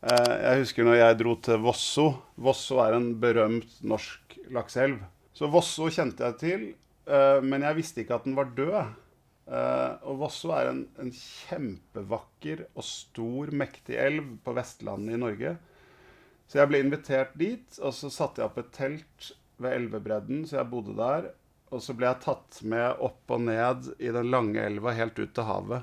Jeg husker når jeg dro til Vosso. Vosso er en berømt norsk lakseelv. Så Vosso kjente jeg til, men jeg visste ikke at den var død. Og Vosso er en kjempevakker og stor, mektig elv på Vestlandet i Norge. Så jeg ble invitert dit, og så satte jeg opp et telt ved elvebredden, så jeg bodde der. Og så ble jeg tatt med opp og ned i den lange elva helt ut til havet.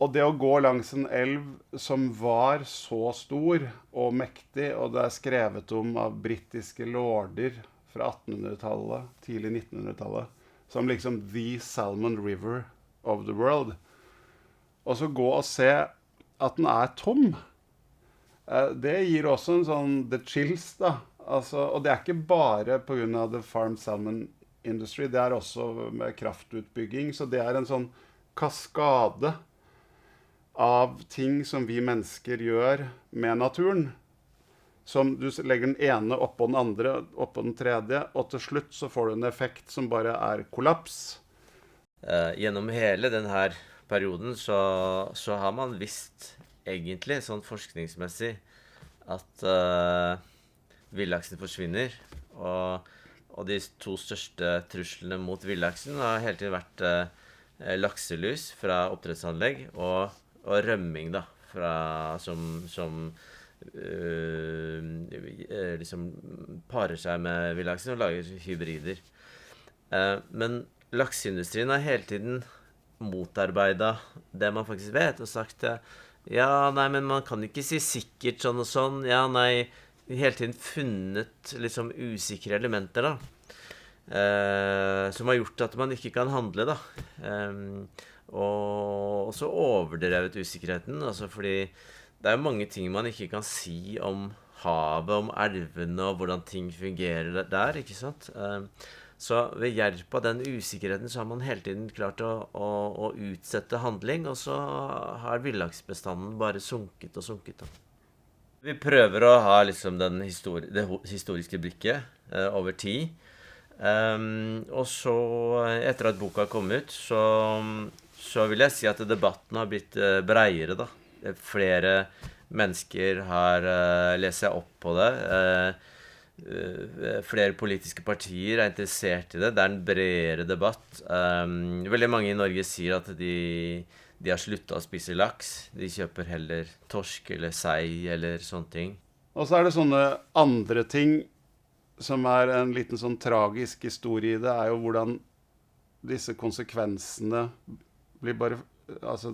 Og det å gå langs en elv som var så stor og mektig, og det er skrevet om av britiske lorder fra 1800-tallet, tidlig 1900-tallet, som liksom The Salmon River of the World. Og så gå og se at den er tom. Det gir også en sånn the chills, da. Altså, og det er ikke bare på grunn av the farm salmon industry, det er også med kraftutbygging, så det er en sånn kaskade av ting som vi mennesker gjør med naturen. Som du legger den ene oppå den andre, oppå den tredje, og til slutt så får du en effekt som bare er kollaps. Gjennom hele denne perioden så har man visst egentlig sånn forskningsmessig at villaksen forsvinner, og de to største truslene mot villaksen har hele tiden vært lakselus fra oppdrettsanlegg og rømming da, som liksom parer seg med villaksen og lager hybrider. Men lakseindustrien har hele tiden motarbeidet det man faktisk vet, og sagt ja, nei, men man kan ikke si sikkert sånn og sånn, ja, nei, hele tiden funnet liksom usikre elementer da, som har gjort at man ikke kan handle da, og så overdrevet usikkerheten, altså fordi det er jo mange ting man ikke kan si om havet, om elvene og hvordan ting fungerer der, ikke sant? Så ved hjelp av den usikkerheten så har man hele tiden klart å utsette handling, og så har villaksbestanden bare sunket og sunket da. Vi prøver å ha liksom det historiske blikket over tid. Og så, etter at boka kom ut, så vil jeg si at debatten har blitt bredere da. Flere mennesker har lest seg opp på det. Flere politiske partier er interessert i det. Det er en bredere debatt. Veldig mange i Norge sier at de har sluttet å spise laks. De kjøper heller torsk eller sei eller sånne ting. Og så er det sånne andre ting som er en liten sånn tragisk historie i det, er jo hvordan disse konsekvensene blir bare, altså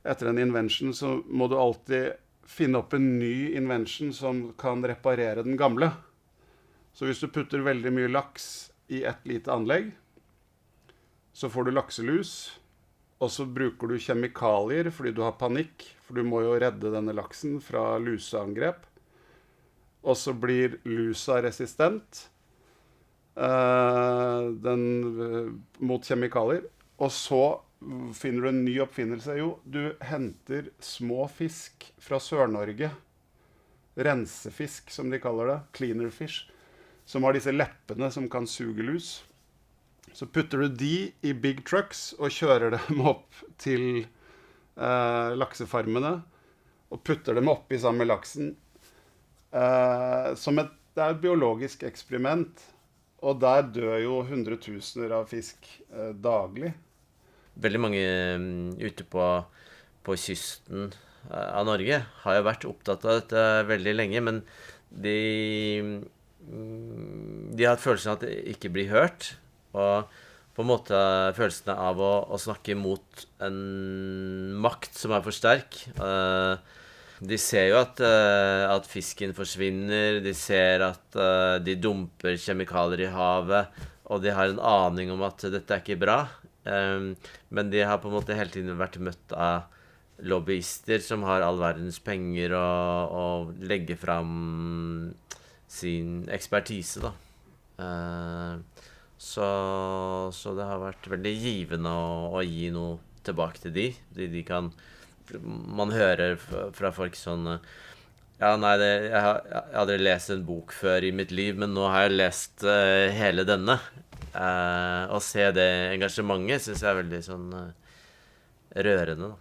etter en invention så må du alltid finne opp en ny invention som kan reparere den gamle. Så hvis du putter veldig mye laks i et lite anlegg, så får du lakselus, og så bruker du kjemikalier fordi du har panikk, for du må jo redde denne laksen fra luseangrep. Og så blir lusa resistent mot kjemikalier. Og så finner du en ny oppfinnelse. Jo, du henter små fisk fra Sør-Norge. Rensefisk, som de kaller det. Cleaner fish. Som har disse leppene som kan suge lus. Så putter du de i big trucks og kjører dem opp til laksefarmene. Og putter dem opp i sammen med laksen. Det er et biologisk eksperiment, og der dør jo hundretusener av fisk daglig. Veldig mange ute på kysten av Norge har jo vært opptatt av dette veldig lenge, men de har hatt følelsen av at det ikke blir hørt, og på en måte følelsen av å snakke mot en makt som er for sterk. De ser jo at fisken forsvinner, de ser at de dumper kjemikalier i havet, og de har en aning om at dette er ikke bra. Men de har på en måte hele tiden vært møtt av lobbyister som har all verdens penger og legger fram sin ekspertise, da. Så det har vært veldig givende å gi noe tilbake til de kan. Man hører fra folk sånn ja, nei, jeg har aldri lest en bok før i mitt liv, men nå har jeg lest hele denne. Å se det engasjementet synes jeg er veldig sånn rørende da.